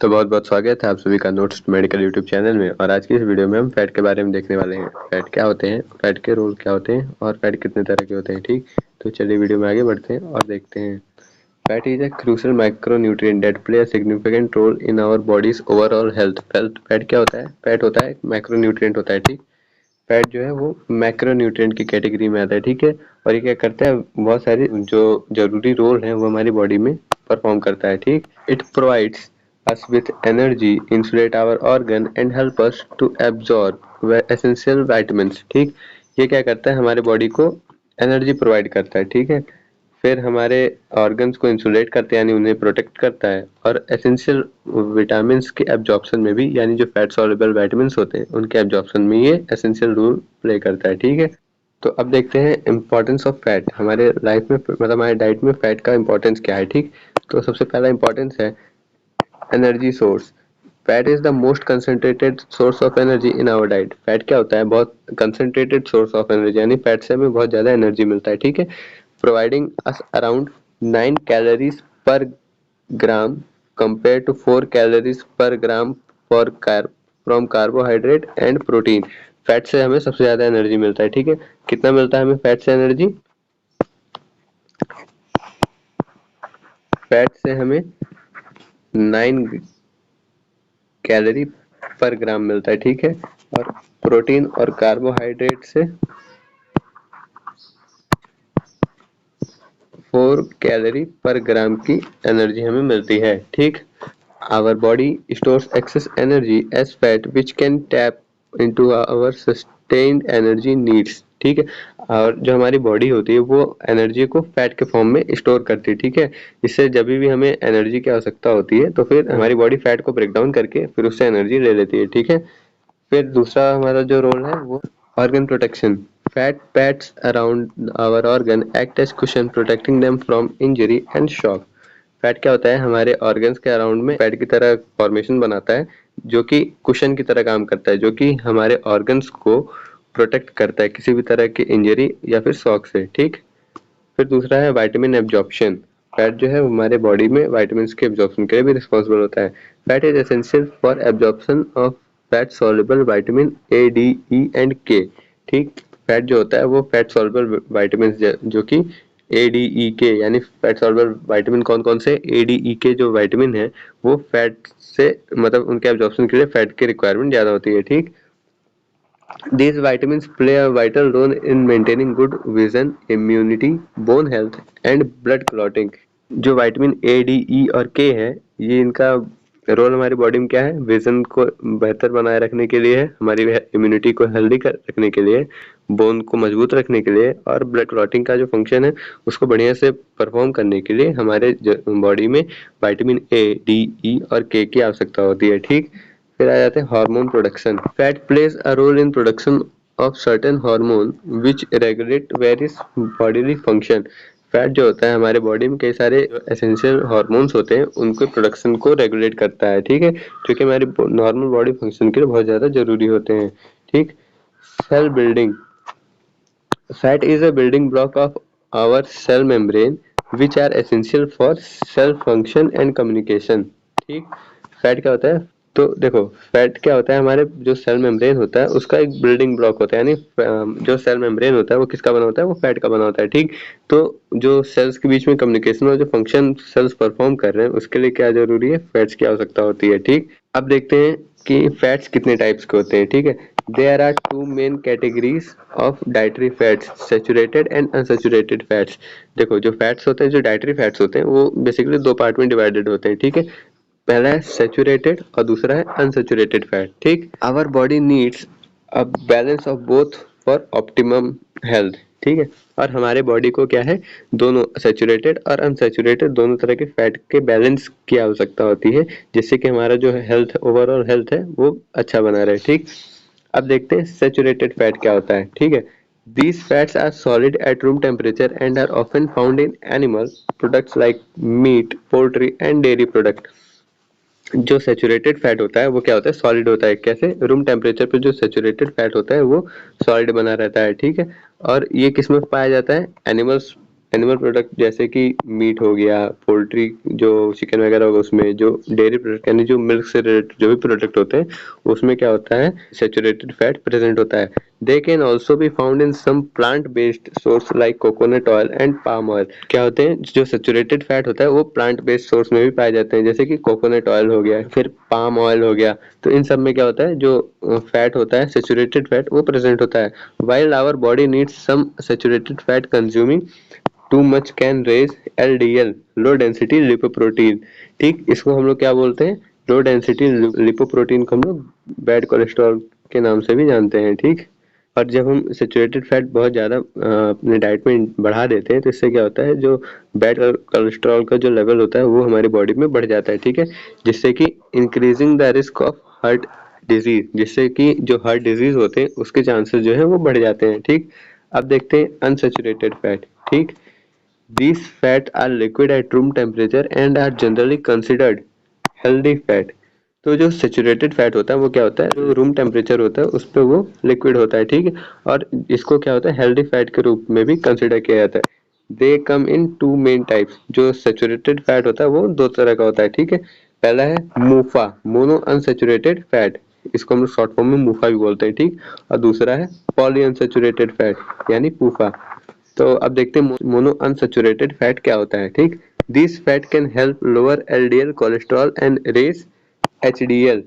तो बहुत बहुत स्वागत है आप सभी का नोट्स मेडिकल यूट्यूब चैनल में। और आज की इस वीडियो में हम फैट के बारे में देखने वाले हैं। फैट क्या होते हैं, फैट के रोल क्या होते हैं और फैट कितने तरह के होते हैं। ठीक, तो चलिए वीडियो में आगे बढ़ते हैं और देखते हैं। Fat is a crucial micronutrient that play a significant role in our bodies overall health. Fat क्या होता है? फैट होता है माइक्रो न्यूट्रिएंट होता है। ठीक, फैट जो है वो मैक्रो न्यूट्रिएंट की कैटेगरी में आता है। ठीक है, और ये क्या करता है, बहुत सारे जो जरूरी रोल हैं वो हमारी बॉडी में परफॉर्म करता है। ठीक, it provides us with energy, insulate our organ and help us to absorb essential vitamins। ठीक, ये क्या करता है, हमारे बॉडी को एनर्जी प्रोवाइड करता है। ठीक है, फिर हमारे ऑर्गन्स को इंसुलेट करते हैं यानी उन्हें प्रोटेक्ट करता है, और एसेंशियल विटामिन्स के एब्जॉर्प्शन में भी, यानी जो फैट सॉल्युबल विटामिन्स होते हैं उनके एब्जॉर्प्शन में ये एसेंशियल रोल प्ले करता है। ठीक है, तो अब देखते हैं इम्पोर्टेंस ऑफ फैट हमारे लाइफ में, मतलब हमारे डाइट में फैट का इम्पोर्टेंस क्या है। ठीक, तो सबसे पहला इम्पोर्टेंस है energy source. Fat is the most concentrated source of energy in our diet. Fat क्या होता है? बहुत कंसंट्रेटेड सोर्स ऑफ एनर्जी, यानी फैट से हमें बहुत ज्यादा एनर्जी मिलता है। ठीक है, providing us around 9 calories per gram compare to 4 calories per gram for from carbohydrate and protein. Fat से हमें सबसे ज्यादा एनर्जी मिलता है। ठीक है, कितना मिलता है हमें फैट से एनर्जी? फैट से हमें 9 कैलोरी पर ग्राम मिलता है। ठीक है, और प्रोटीन और कार्बोहाइड्रेट से 4 कैलोरी पर ग्राम की एनर्जी हमें मिलती है। ठीक, our body stores excess energy as fat which can tap into our sustained energy needs. ठीक है, और जो हमारी बॉडी होती है वो एनर्जी को फैट के फॉर्म में स्टोर करती है। ठीक है, इससे जब भी हमें एनर्जी की आवश्यकता होती है तो फिर हमारी बॉडी फैट को ब्रेक डाउन करके फिर उससे एनर्जी ले लेती है। ठीक है, फिर दूसरा हमारा जो रोल है वो organ protection. Fat pads around our organ act as cushion protecting them from injury and shock. Fat क्या होता है, हमारे ऑर्गन्स के अराउंड में फैट की तरह फॉर्मेशन बनाता है जो कि कुशन की तरह काम करता है, जो कि हमारे ऑर्गन्स को प्रोटेक्ट करता है किसी भी तरह की इंजरी या फिर शॉक से। ठीक, फिर दूसरा है विटामिन एब्जॉर्प्शन। फैट जो है हमारे बॉडी में विटामिन के एब्जॉर्प्शन के लिए भी रिस्पॉन्सिबल होता है। Fat is essential for absorption of fat soluble vitamin A, D, E and के। ठीक, फैट जो होता है वो फैट सॉल्युबल विटामिन जो कि ए, डी, ई, के, यानी फैट सॉल्युबल विटामिन कौन कौन से, ए, डी, ई, के जो विटामिन है वो फैट से, मतलब उनके एब्जॉर्प्शन के लिए फैट की रिक्वायरमेंट ज्यादा होती है। ठीक, these vitamins play a vital role in maintaining good vision, immunity, bone health and blood clotting। जो विटामिन ए, डी, ई और के है, ये इनका रोल हमारी बॉडी में क्या है? विजन को बेहतर बनाए रखने के लिए है, हमारी इम्यूनिटी को हेल्दी रखने के लिए, बोन को मजबूत रखने के लिए, और ब्लड क्लॉटिंग का जो फंक्शन है उसको बढ़िया से परफॉर्म करने के लिए हमारे बॉडी में विटामिन ए, डी, ई और के की आवश्यकता होती है। ठीक, फिर आ जाते हैं hormone production. Fat plays a role in production of certain hormone which regulate various bodily function. Fat जो होता है हमारे बॉडी में कई सारे एसेंशियल हार्मोन्स होते हैं, उनके प्रोडक्शन को रेगुलेट करता है। ठीक है, जो कि हमारी नॉर्मल बॉडी फंक्शन के लिए बहुत ज्यादा जरूरी होते हैं। ठीक, cell building. Fat is a building block of our cell membrane which are essential for cell function and communication. ठीक, फैट क्या होता है? तो देखो, फैट क्या होता है, हमारे जो सेल मेम्ब्रेन होता है उसका एक बिल्डिंग ब्लॉक होता है, यानी जो सेल मेम्ब्रेन होता है वो किसका बना होता है? वो फैट का बना होता है। ठीक, तो जो सेल्स के बीच में कम्युनिकेशन और जो फंक्शन सेल्स परफॉर्म कर रहे हैं उसके लिए क्या जरूरी है? फैट्स की आवश्यकता होती है। ठीक, अब देखते हैं कि फैट्स कितने टाइप्स के होते हैं। ठीक है, there are two main categories of dietary fats, saturated and unsaturated fats. देखो, जो फैट्स होते हैं, जो डाइटरी फैट्स होते हैं वो बेसिकली दो पार्ट में डिवाइडेड होते हैं। ठीक है, पहला है सैचुरेटेड और दूसरा है अनसैचुरेटेड फैट। ठीक, our body needs a balance of both for optimum health. ठीक है, और हमारे बॉडी को क्या है, दोनों सैचुरेटेड और अनसैचुरेटेड दोनों तरह के फैट के बैलेंस की आवश्यकता होती है, जिससे कि हमारा जो हेल्थ, ओवरऑल हेल्थ है वो अच्छा बना रहे। ठीक, अब देखते हैं सैचुरेटेड फैट क्या होता है। ठीक है, these fats are solid at room temperature and are often found in animal products like meat, poultry and dairy product। जो सैचुरेटेड फैट होता है वो क्या होता है? सॉलिड होता है। कैसे? रूम टेम्परेचर पे जो सैचुरेटेड फैट होता है वो सॉलिड बना रहता है। ठीक है, और ये किस में पाया जाता है? एनिमल्स एनिमल प्रोडक्ट जैसे कि मीट हो गया, पोल्ट्री जो चिकन वगैरह होगा उसमें, जो डेयरी प्रोडक्ट यानी जो मिल्क से रिलेटेड जो भी प्रोडक्ट होते हैं उसमें क्या होता है, सैचुरेटेड फैट प्रेजेंट होता है। They can also be found in some plant based source like coconut oil and palm oil. क्या होते हैं, जो सैचुरेटेड फैट होता है वो प्लांट बेस्ड सोर्स में भी पाए जाते हैं, जैसे कि कोकोनट ऑयल हो गया, फिर पाम ऑयल हो गया। तो इन सब में क्या होता है, जो फैट होता है सैचुरेटेड फैट वो प्रेजेंट होता है। While our body needs some saturated fat consuming too much can raise LDL, low density lipoprotein. ठीक, इसको हम लोग क्या बोलते हैं, लो डेंसिटी लिपोप्रोटीन को हम लोग बैड कोलेस्ट्रॉल के नाम से भी जानते हैं। ठीक, और जब हम सेचुरेटेड फैट बहुत ज़्यादा अपने डाइट में बढ़ा देते हैं तो इससे क्या होता है, जो बैड कोलेस्ट्रॉल का जो लेवल होता है वो हमारी बॉडी में बढ़ जाता है। ठीक है, जिससे कि increasing the risk of heart disease, जिससे कि जो हार्ट डिजीज होते हैं उसके चांसेस जो है वो बढ़ जाते हैं। ठीक, अब देखते हैं अनसेचुरेटेड फैट। ठीक, these fat are liquid at room temperature and are generally considered healthy fat। तो जो सेचुरेटेड फैट होता है वो क्या होता है, जो रूम टेम्परेचर होता है उस पर वो लिक्विड होता है। ठीक है, और इसको क्या होता है, हेल्दी फैट के रूप में भी कंसिडर किया जाता है। दे कम इन टू मेन टाइप्स। जो सेचुरेटेड फैट होता है वो दो तरह का होता है। ठीक है, पहला है मूफा, मोनो अनसेचुरेटेड फैट, इसको हम लोग शॉर्ट फॉर्म में मूफा भी बोलते हैं। ठीक, और दूसरा है पॉली अनसेचुरेटेड फैट यानी पूफा। तो अब देखते हैं मोनो अनसेचुरेटेड फैट क्या होता है। ठीक, this fat can help lower LDL cholesterol and raise HDL।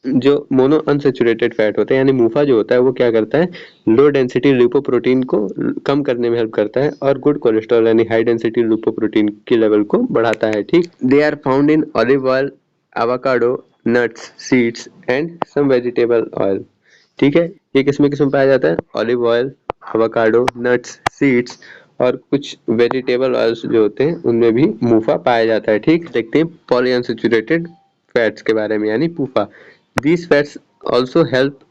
जो मोनो अनसेचुरेटेड फैट होता है यानी मूफा जो होता है वो क्या करता है, लो डेंसिटी लिपोप्रोटीन को कम करने में हेल्प करता है और गुड कोलेस्ट्रॉल यानी हाई डेंसिटी लिपोप्रोटीन के लेवल को बढ़ाता है। ठीक, they are found in olive oil, avocado, nuts, seeds and some vegetable oil. ठीक है, ये किसमें किसमें पाया जाता है, olive oil, avocado, nuts, seeds और कुछ वेजिटेबल ऑयल्स जो होते हैं उनमें भी मूफा पाया जाता है। ठीक, देखते हैं पॉलीअनसेचुरेटेड फैट्स के बारे में यानी पूफा। These fats also help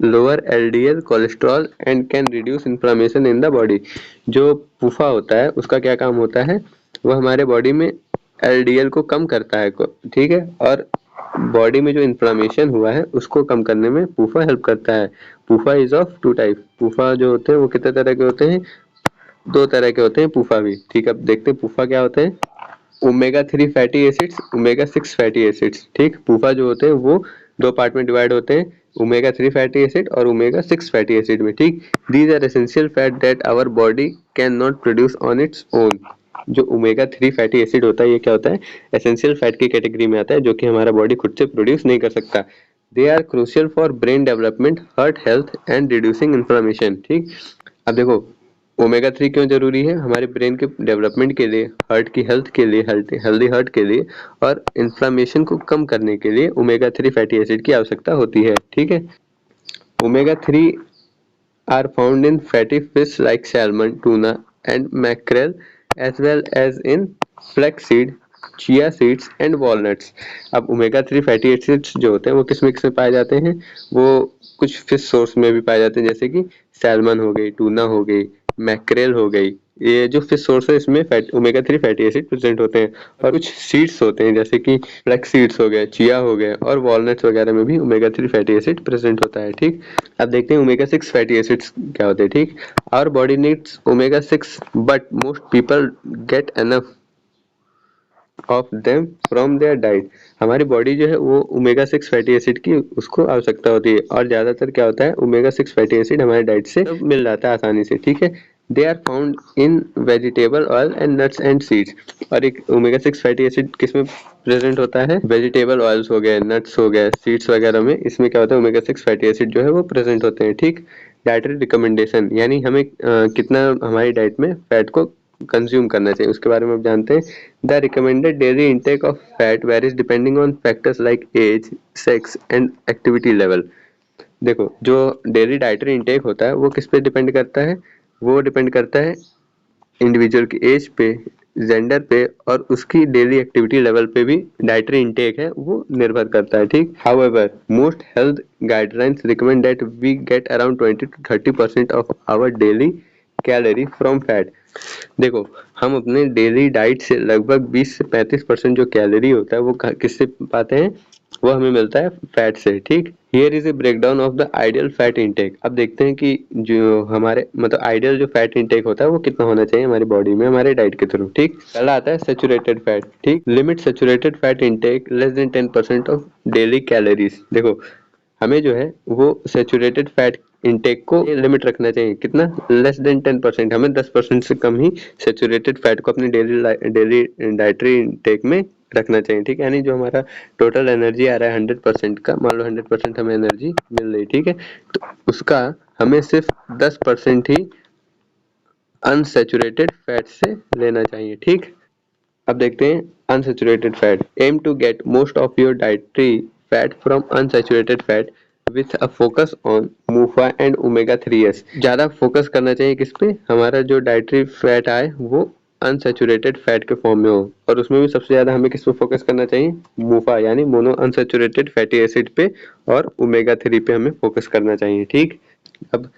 lower LDL cholesterol and can reduce inflammation in the body. जो पूफा होता है उसका क्या काम होता है, वो हमारे बॉडी में LDL को कम करता है ठीक है, और बॉडी में जो इन्फ्लेमेशन हुआ है उसको कम करने में पूफा हेल्प करता है। पूफा इज ऑफ टू टाइप। पूफा जो होते हैं वो कितने तरह के होते हैं, दो तरह के होते हैं पूफा भी। ठीक है, अब देखते हैं पूफा क्या होते हैं। Omega 3 fatty acids, omega 6 fatty acids. ठीक, पूफा जो होते हैं वो दो पार्ट में डिवाइड होते हैं, ओमेगा 3 फैटी एसिड और ओमेगा 6 फैटी एसिड में। ठीक, these are essential fat that our body can not produce on its own. जो ओमेगा 3 फैटी एसिड होता है ये क्या होता है, एसेंशियल फैट की कैटेगरी में आता है जो कि हमारा बॉडी खुद से प्रोड्यूस नहीं कर सकता। They are crucial for brain development, heart health and reducing inflammation. ठीक, अब देखो ओमेगा 3 क्यों जरूरी है, हमारे ब्रेन के डेवलपमेंट के लिए, हार्ट की हेल्थ के लिए, हेल्दी हार्ट के लिए और इन्फ्लेमेशन को कम करने के लिए ओमेगा 3 फैटी एसिड की आवश्यकता होती है। ठीक है, omega 3 are found in fatty fish like salmon, tuna and mackerel as well as in flaxseed, chia seeds and walnuts। अब ओमेगा 3 फैटी एसिड्स जो होते हैं वो किस मिक्स में पाए जाते हैं, वो कुछ फिश सोर्स में भी पाए जाते हैं, जैसे कि सैल्मन हो गई, टूना हो गई, मैक्रेल हो गई। ये जो फिश सोर्स है इसमें ओमेगा 3 फैटी एसिड प्रेजेंट होते हैं। और कुछ सीड्स होते हैं जैसे कि फ्लैक्स सीड्स हो गए, चिया हो गए और वॉलनट्स वगैरह में भी ओमेगा 3 फैटी एसिड प्रेजेंट होता है। ठीक, अब देखते हैं ओमेगा 6 फैटी एसिड्स क्या होते हैं। ठीक, our body needs omega 6 but most people get enough of them from their diet. हमारी बॉडी जो है वो ओमेगा 6 फैटी एसिड की उसको आवश्यकता होती है और ज़्यादातर क्या होता है, ओमेगा 6 फैटी एसिड हमारे डाइट से मिल जाता है आसानी से। ठीक है, they are found in vegetable oil and nuts and seeds. और एक ओमेगा 6 फैटी एसिड किसमें प्रेजेंट होता है, वेजिटेबल ऑयल्स हो गए, नट्स हो गए, सीड्स वगैरह में, इसमें क्या होता है ओमेगा 6 फैटी एसिड जो है वो प्रेजेंट होते हैं। ठीक, डाइटरी रिकमेंडेशन यानी हमें कितना हमारी डाइट में फैट को कंज्यूम करना चाहिए उसके बारे में आप जानते हैं। The recommended daily intake of fat varies depending on factors like age, sex and activity level. देखो जो डेली डाइटरी इंटेक होता है वो किस पे डिपेंड करता है, वो डिपेंड करता है इंडिविजुअल की एज पे, जेंडर पे और उसकी डेली एक्टिविटी लेवल पे भी डाइटरी इंटेक है वो निर्भर करता है। ठीक, however most health guidelines recommend that we get around 20 to 30% of our daily calorie from fat. देखो हम अपने डेली डाइट से लगभग 20 से 35% जो कैलोरी होता है वो किससे पाते हैं, वो हमें मिलता है फैट से। ठीक, here is a breakdown of the ideal fat intake. अब देखते हैं कि जो हमारे मतलब आइडियल जो फैट इनटेक होता है वो कितना होना चाहिए हमारी बॉडी में हमारे डाइट के थ्रू। ठीक, पहला आता है सेचुरेटेड फैट। ठीक, limit saturated fat intake less than 10% of daily calories. देखो हमें जो है वो सेचुरेटेड फैट इनटेक को लिमिट रखना चाहिए, कितना, लेस देन 10%। हमें 10% से कम ही सेचुरेटेड फैट को अपने डेली डाइटरी इनटेक में रखना चाहिए। ठीक है, यानी जो हमारा टोटल एनर्जी आ रहा है 100% का, मान लो 100% हमें एनर्जी मिल रही, ठीक है, तो उसका हमें सिर्फ 10% ही अनसेचुरेटेड फैट से लेना चाहिए। ठीक, अब देखते हैं unsaturated fat. Aim to get most of your dietary fat from unsaturated fat with a focus on MUFA and omega 3s। ज्यादा फोकस करना चाहिए किस पे, हमारा जो डाइटरी फैट आए वो अनसेचुरेटेड फैट के फॉर्म में हो, और उसमें भी सबसे ज्यादा हमें किस पे फोकस करना चाहिए, मूफा यानी मोनो अनसेचुरेटेड फैटी एसिड पे, और ओमेगा 3 पे हमें फोकस करना चाहिए। ठीक, अब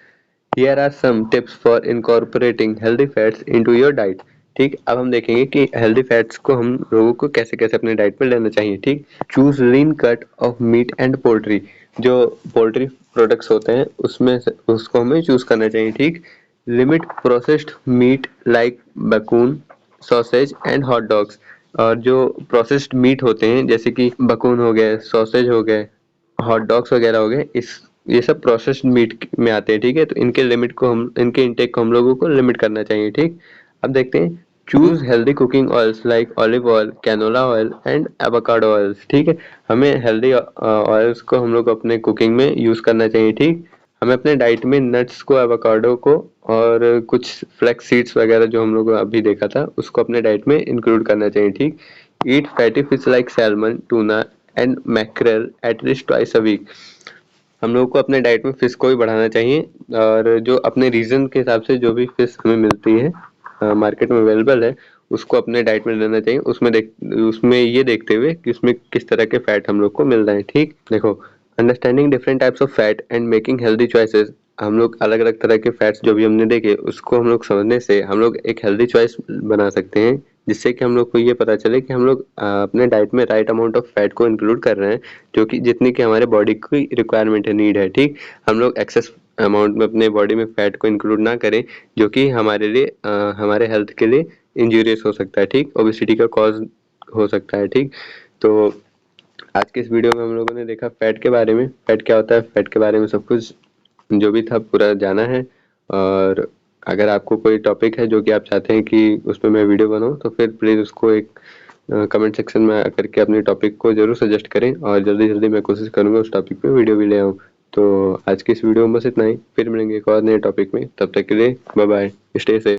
Here are some tips for incorporating healthy fats into your diet। ठीक, अब हम देखेंगे कि हेल्दी फैट्स को हम लोगों को कैसे कैसे अपने डाइट में लेना चाहिए। ठीक, choose lean cut of meat and poultry. जो पोल्ट्री प्रोडक्ट्स होते हैं उसमें से उसको हमें चूज करना चाहिए। ठीक, limit processed meat like bacon, sausage and hot dogs. और जो प्रोसेस्ड मीट होते हैं जैसे कि बकून हो गए, सॉसेज हो गए, हॉट डॉग्स वगैरह हो गए, इस ये सब प्रोसेस्ड मीट में आते हैं। ठीक है, तो इनके लिमिट को हम इनके इंटेक को हम लोगों को लिमिट करना चाहिए। ठीक, अब देखते हैं choose healthy cooking oils like olive oil, canola oil and avocado oils. ठीक है, हमें हेल्दी ऑयल्स को हम लोग अपने कुकिंग में यूज करना चाहिए। ठीक, हमें अपने डाइट में नट्स को, एवोकाडो को और कुछ फ्लैक्स सीड्स वगैरह जो हम लोग अभी देखा था उसको अपने डाइट में इंक्लूड करना चाहिए। ठीक, eat fatty fish like salmon, tuna and mackerel at least twice a week. हम लोग को अपने डाइट में फिश को भी बढ़ाना चाहिए, और जो अपने रीजन के हिसाब से जो भी फिश हमें मिलती है मार्केट में अवेलेबल है उसको अपने डाइट में लेना चाहिए। उसमें ये देखते हुए कि उसमें किस तरह के फैट हम लोग को मिल रहे हैं। ठीक, देखो understanding different types of fat and making healthy choices. हम लोग अलग अलग तरह के फैट्स जो भी हमने देखे उसको हम लोग समझने से हम लोग एक हेल्दी चॉइस बना सकते हैं, जिससे कि हम लोग को ये पता चले कि हम लोग अपने डाइट में राइट अमाउंट ऑफ फैट को इंक्लूड कर रहे हैं, जो कि जितनी की हमारे बॉडी की रिक्वायरमेंट है, नीड है। ठीक, हम लोग एक्सेस अमाउंट में अपने बॉडी में फैट को इंक्लूड ना करें, जो कि हमारे लिए हमारे हेल्थ के लिए इंजूरियस हो सकता है। ठीक, ओबेसिटी का कॉज हो सकता है। ठीक, तो आज के इस वीडियो में हम लोगों ने देखा फैट के बारे में, फैट क्या होता है, फैट के बारे में सब कुछ जो भी था पूरा जाना है। और अगर आपको कोई टॉपिक है जो कि आप चाहते हैं कि उस पर मैं वीडियो बनाऊं तो फिर प्लीज़ उसको एक कमेंट सेक्शन में करके अपने टॉपिक को जरूर सजेस्ट करें, और जल्दी जल्दी मैं कोशिश करूंगा उस टॉपिक पे वीडियो भी ले आऊँ। तो आज की इस वीडियो में बस इतना ही, फिर मिलेंगे एक और नए टॉपिक में, तब तक के लिए बाय बाय, स्टे सेफ।